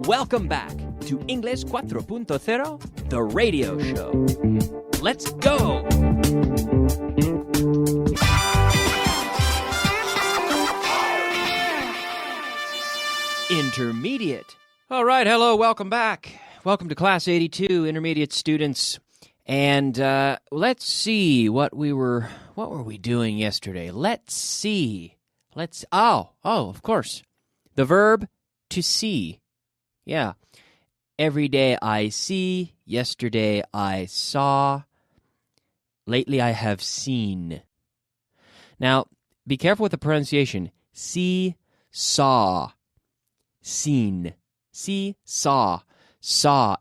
Welcome back to English 4.0, the radio show. Let's go! Intermediate. All right, hello, welcome back. Welcome to Class 82, Intermediate students. And let's see what were we doing yesterday? Let's see. Of course. The verb to see. Yeah. Every day I see. Yesterday I saw. Lately I have seen. Now, be careful with the pronunciation. See, saw, seen. See, saw,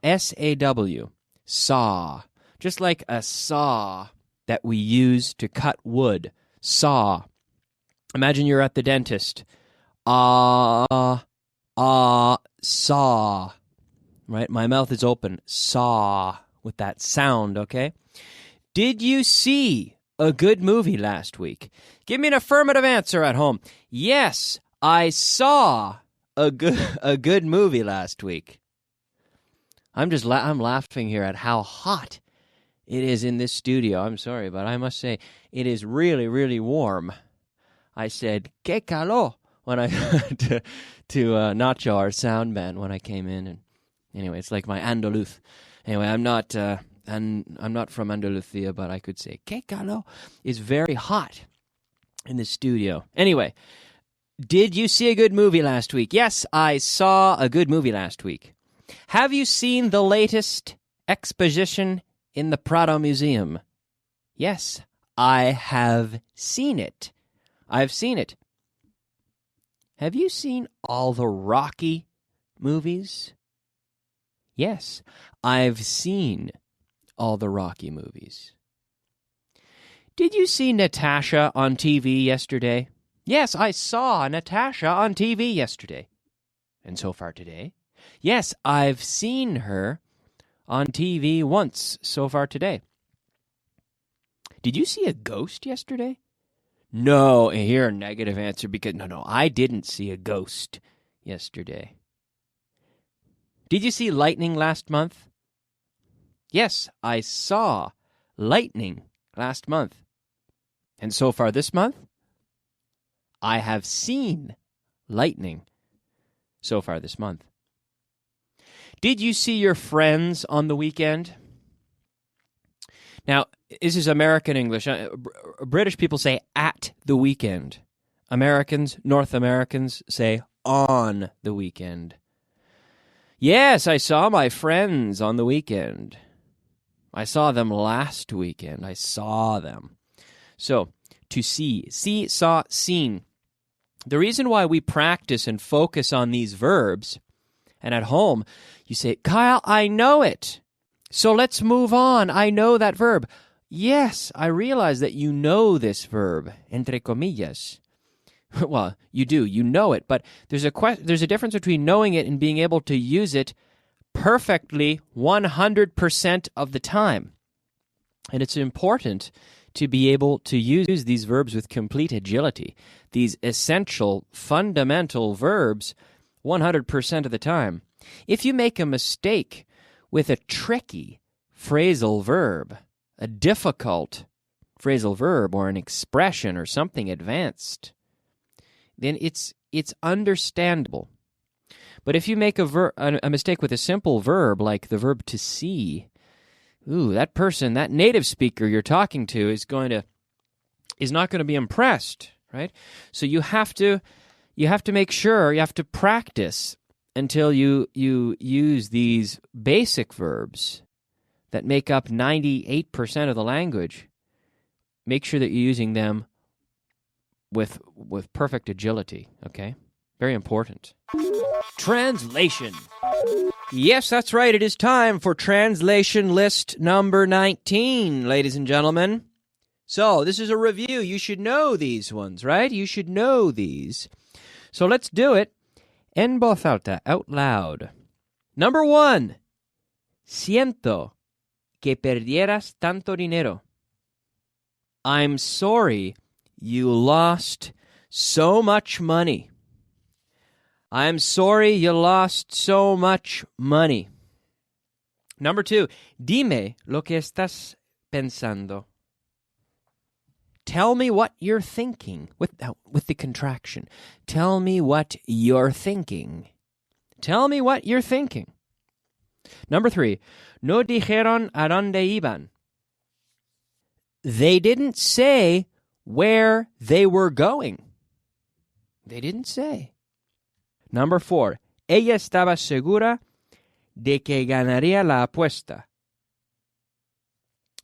S-A-W, saw. Just like a saw that we use to cut wood. Saw. Imagine you're at the dentist. Saw. Right? My mouth is open. Saw. With that sound, okay? Did you see a good movie last week? Give me an affirmative answer at home. Yes, I saw a good movie last week. I'm laughing here at how hot it is in this studio. I'm sorry, but I must say it is really, really warm. I said, "Que calor," when I to Nacho, our sound man, when I came in. And anyway, it's like my Andaluz. Anyway, I'm not from Andalusia, but I could say, "Que calor." It's very hot in the studio. Anyway, did you see a good movie last week? Yes, I saw a good movie last week. Have you seen the latest exposition in the Prado Museum? Yes, I have seen it. I've seen it. Have you seen all the Rocky movies? Yes, I've seen all the Rocky movies. Did you see Natasha on TV yesterday? Yes, I saw Natasha on TV yesterday. And so far today? Yes, I've seen her on TV once so far today. Did you see a ghost yesterday? No, here a negative answer because no, I didn't see a ghost yesterday. Did you see lightning last month? Yes, I saw lightning last month. And so far this month, I have seen lightning so far this month. Did you see your friends on the weekend? Now, this is American English. British people say at the weekend. Americans, North Americans say on the weekend. Yes, I saw my friends on the weekend. I saw them last weekend. I saw them. So, to see, saw, seen. The reason why we practice and focus on these verbs, and at home, you say, Kyle, I know it. So let's move on. I know that verb. Yes, I realize that you know this verb, entre comillas. Well, you do. You know it. But there's a difference between knowing it and being able to use it perfectly 100% of the time. And it's important to be able to use these verbs with complete agility, these essential, fundamental verbs 100% of the time. If you make a mistake with a tricky phrasal verb, a difficult phrasal verb or an expression or something advanced, then it's understandable. But if you make a mistake with a simple verb like the verb to see, that person, that native speaker you're talking to is not going to be impressed, right? So you have to make sure, you have to practice until you use these basic verbs that make up 98% of the language. Make sure that you're using them with perfect agility, okay? Very important. Translation. Yes, that's right. It is time for translation list number 19, ladies and gentlemen. So, this is a review. You should know these ones, right? You should know these. So, let's do it en voz alta, out loud. Number 1. Siento que perdieras tanto dinero. I'm sorry you lost so much money. I'm sorry you lost so much money. Number 2, dime lo que estás pensando. Tell me what you're thinking, with the contraction. Tell me what you're thinking. Tell me what you're thinking. Number 3, no dijeron a dónde iban. They didn't say where they were going. They didn't say. Number 4, ella estaba segura de que ganaría la apuesta.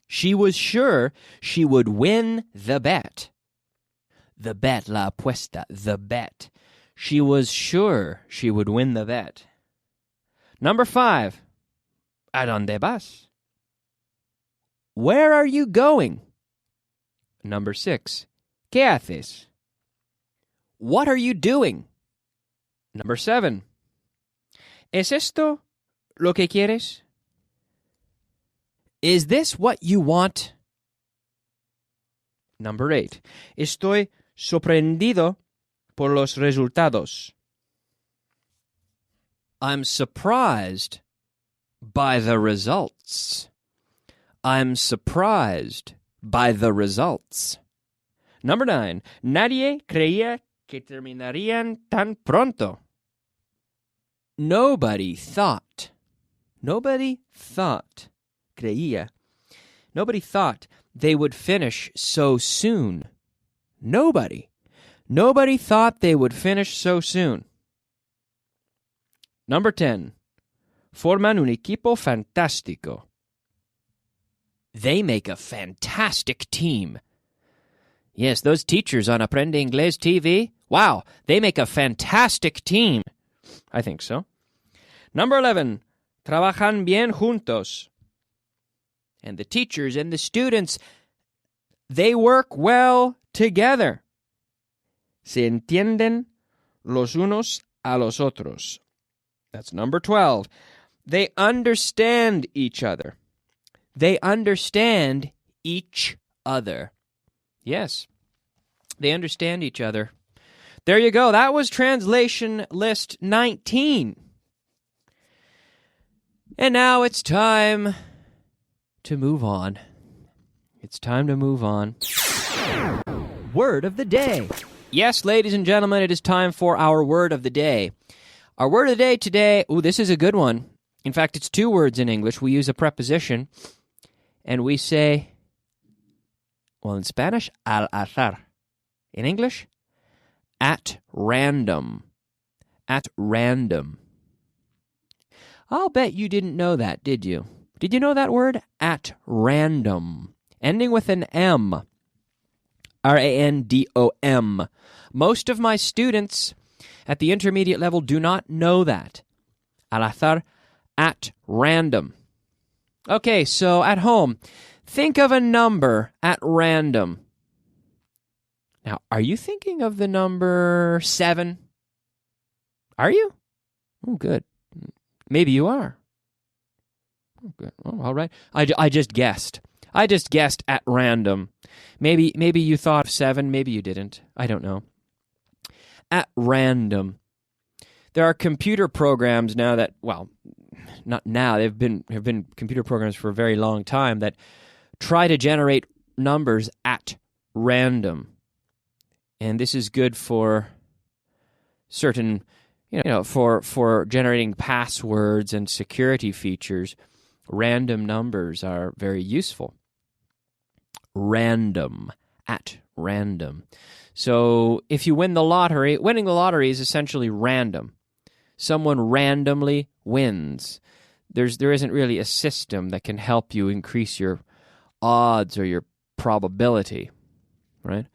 She was sure she would win the bet. The bet, la apuesta, the bet. She was sure she would win the bet. Number 5, ¿a dónde vas? Where are you going? Number 6, ¿qué haces? What are you doing? Number 7, ¿es esto lo que quieres? Is this what you want? Number 8, estoy sorprendido por los resultados. I'm surprised by the results. I'm surprised by the results. Number 9, nadie creía que terminarían tan pronto. Nobody thought. Nobody thought. Creía. Nobody thought they would finish so soon. Nobody. Nobody thought they would finish so soon. Number 10. Forman un equipo fantástico. They make a fantastic team. Yes, those teachers on Aprende Inglés TV, wow, they make a fantastic team. I think so. Number 11. Trabajan bien juntos. And the teachers and the students, they work well together. Se entienden los unos a los otros. That's number 12. They understand each other. They understand each other. Yes, they understand each other. There you go. That was translation list 19. And now it's time to move on. It's time to move on. Word of the day. Yes, ladies and gentlemen, it is time for our word of the day. Our word of the day today, this is a good one. In fact, it's 2 words in English. We use a preposition, and we say, well, in Spanish, al azar. In English, at random. At random. I'll bet you didn't know that, did you? Did you know that word? At random. Ending with an M. R-A-N-D-O-M. Most of my students at the intermediate level do not know that. Al azar, at random. Okay, so at home, think of a number at random. Now, are you thinking of the number 7? Are you? Oh, good. Maybe you are. Oh, good. Oh, all right. I just guessed. I just guessed at random. Maybe you thought of 7. Maybe you didn't. I don't know. At random. There are computer programs now that, well, not now. Have been computer programs for a very long time that try to generate numbers at random. And this is good for certain, for generating passwords and security features. Random numbers are very useful. Random, at random. So if you win the lottery, winning the lottery is essentially random. Someone randomly wins. There isn't really a system that can help you increase your odds or your probability, right?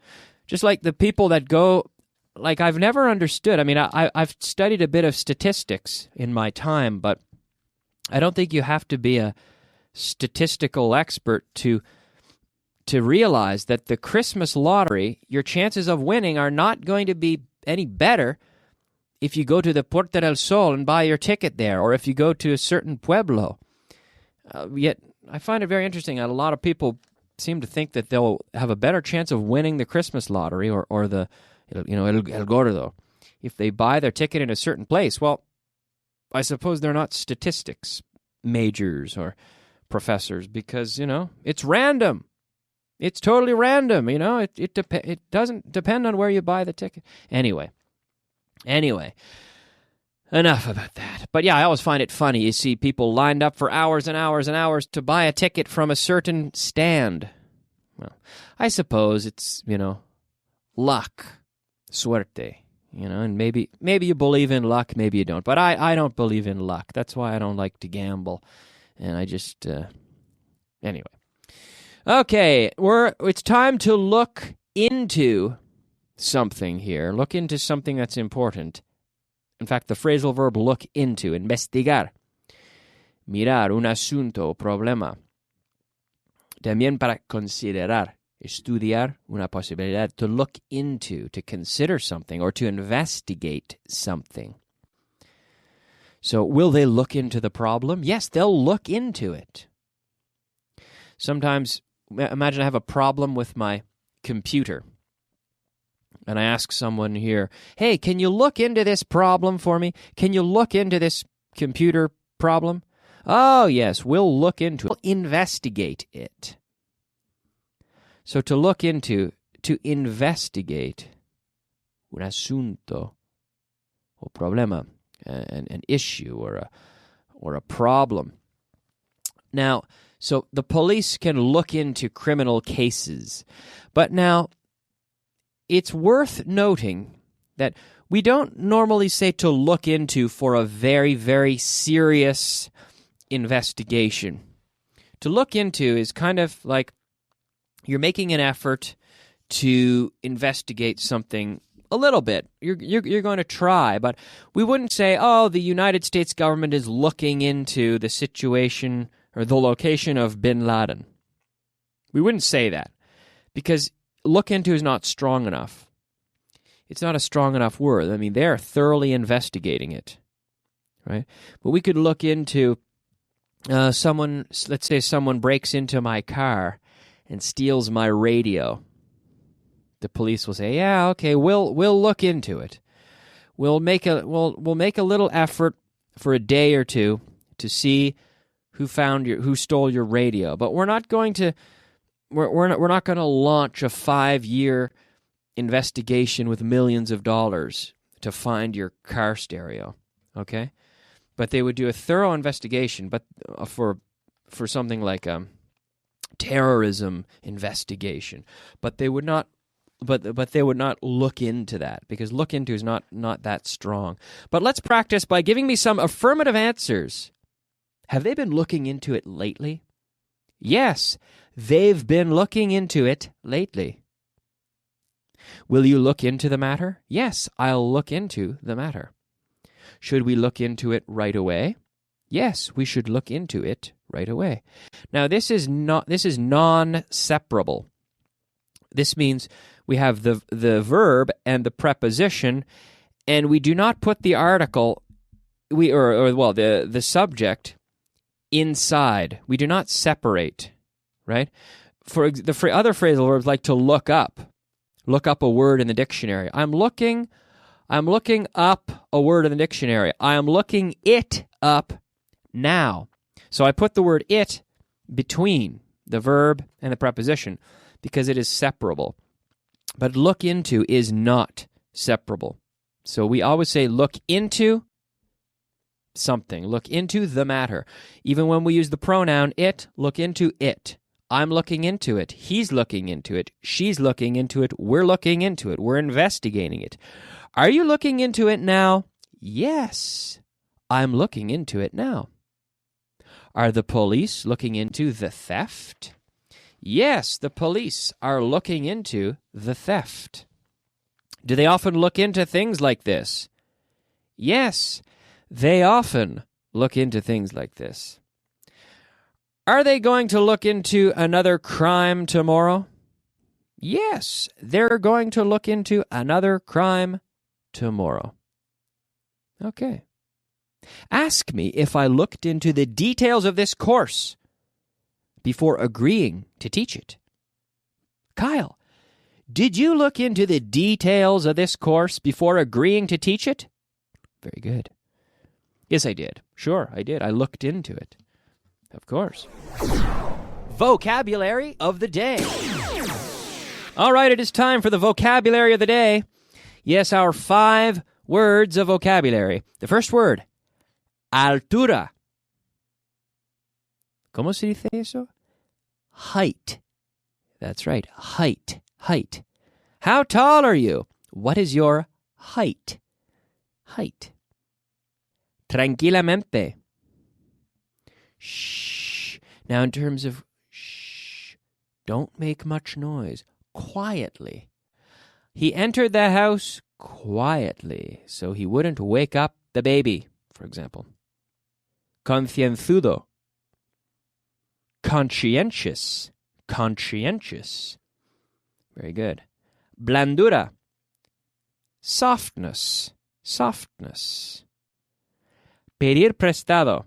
Just like the people that go, like I've never understood. I mean, I've studied a bit of statistics in my time, but I don't think you have to be a statistical expert to realize that the Christmas lottery, your chances of winning are not going to be any better if you go to the Puerta del Sol and buy your ticket there, or if you go to a certain pueblo. Yet, I find it very interesting that a lot of people seem to think that they'll have a better chance of winning the Christmas lottery or the, El Gordo if they buy their ticket in a certain place. Well, I suppose they're not statistics majors or professors because, it's random. It's totally random, It doesn't depend on where you buy the ticket. Anyway, enough about that. But yeah, I always find it funny. You see people lined up for hours and hours and hours to buy a ticket from a certain stand. Well, I suppose it's, luck, suerte, and maybe you believe in luck, maybe you don't. But I don't believe in luck. That's why I don't like to gamble. And I just, anyway. Okay, it's time to look into something here. Look into something that's important. In fact, the phrasal verb look into, investigar, mirar un asunto o problema. También para considerar, estudiar una posibilidad, to look into, to consider something, or to investigate something. So, will they look into the problem? Yes, they'll look into it. Sometimes, imagine I have a problem with my computer. And I ask someone here, hey, can you look into this problem for me? Can you look into this computer problem? Oh, yes, we'll look into it. We'll investigate it. So to look into, to investigate un asunto o problema, an issue or a problem. Now, so the police can look into criminal cases, but now it's worth noting that we don't normally say to look into for a very, very serious investigation. To look into is kind of like you're making an effort to investigate something a little bit. You're going to try, but we wouldn't say, oh, the United States government is looking into the situation or the location of bin Laden. We wouldn't say that because look into is not strong enough. It's not a strong enough word. I mean, they're thoroughly investigating it, right? But we could look into someone, let's say someone breaks into my car and steals my radio. The police will say, yeah, okay, we'll look into it. We'll make a little effort for a day or two to see who stole your radio. But we're not going to launch a 5-year investigation with millions of dollars to find your car stereo, okay? But they would do a thorough investigation, but for something like terrorism investigation. But they would not. But they would not look into that because look into is not that strong. But let's practice by giving me some affirmative answers. Have they been looking into it lately? Yes, they've been looking into it lately. Will you look into the matter? Yes, I'll look into the matter. Should we look into it right away? Yes, we should look into it right away. Now, this is non-separable. This means we have the verb and the preposition, and we do not put the article, the subject inside. We do not separate, right? For the other phrasal verbs, like to look up a word in the dictionary. I'm looking up a word in the dictionary. I am looking it up now. So I put the word it between the verb and the preposition because it is separable. But look into is not separable. So we always say look into something. Look into the matter. Even when we use the pronoun it, look into it. I'm looking into it. He's looking into it. She's looking into it. We're looking into it. We're investigating it. Are you looking into it now? Yes, I'm looking into it now. Are the police looking into the theft? Yes, the police are looking into the theft. Do they often look into things like this? Yes, they often look into things like this. Are they going to look into another crime tomorrow? Yes, they're going to look into another crime tomorrow. Okay. Ask me if I looked into the details of this course before agreeing to teach it. Kyle, Did you look into the details of this course before agreeing to teach it? Very good. Yes, I did. Sure, I did. I looked into it. Of course. Vocabulary of the day. All right, it is time for the vocabulary of the day. Yes, our 5 words of vocabulary. The first word, altura. ¿Cómo se dice eso? Height. That's right, height. Height. How tall are you? What is your height? Height. Tranquilamente. Shh. Now, in terms of shh, don't make much noise. Quietly. He entered the house quietly, so he wouldn't wake up the baby, for example. Concienzudo. Conscientious. Conscientious. Very good. Blandura. Softness. Softness. Pedir prestado.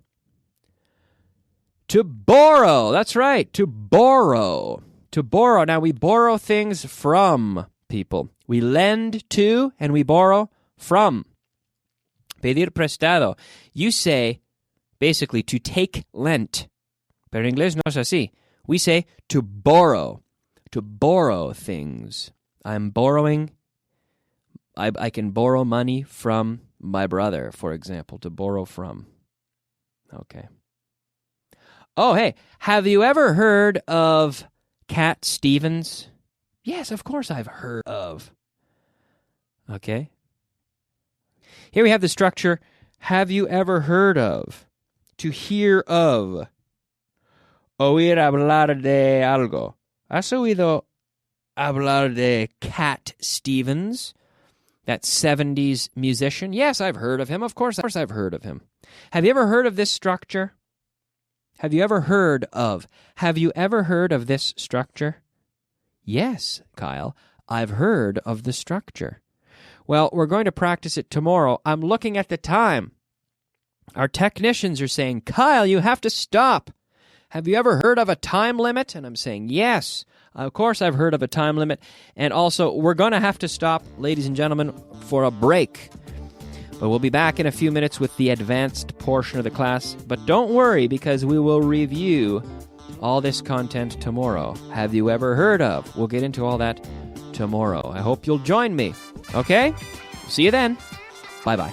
To borrow. That's right. To borrow. To borrow. Now, we borrow things from people. We lend to and we borrow from. Pedir prestado. You say, basically, to take lent. Pero en inglés no es así. We say to borrow. To borrow things. I'm borrowing. I can borrow money from my brother, for example, to borrow from. Okay. Oh, hey, have you ever heard of Cat Stevens? Yes, of course I've heard of. Okay. Here we have the structure, have you ever heard of? To hear of. Oír hablar de algo. ¿Has oído hablar de Cat Stevens? That 70s musician? Yes, I've heard of him. Of course I've heard of him. Have you ever heard of this structure? Have you ever heard of this structure? Yes, Kyle, I've heard of the structure. Well, we're going to practice it tomorrow. I'm looking at the time. Our technicians are saying, Kyle, you have to stop. Have you ever heard of a time limit? And I'm saying, yes, of course I've heard of a time limit. And also, we're going to have to stop, ladies and gentlemen, for a break. But we'll be back in a few minutes with the advanced portion of the class. But don't worry, because we will review all this content tomorrow. Have you ever heard of? We'll get into all that tomorrow. I hope you'll join me. Okay? See you then. Bye-bye.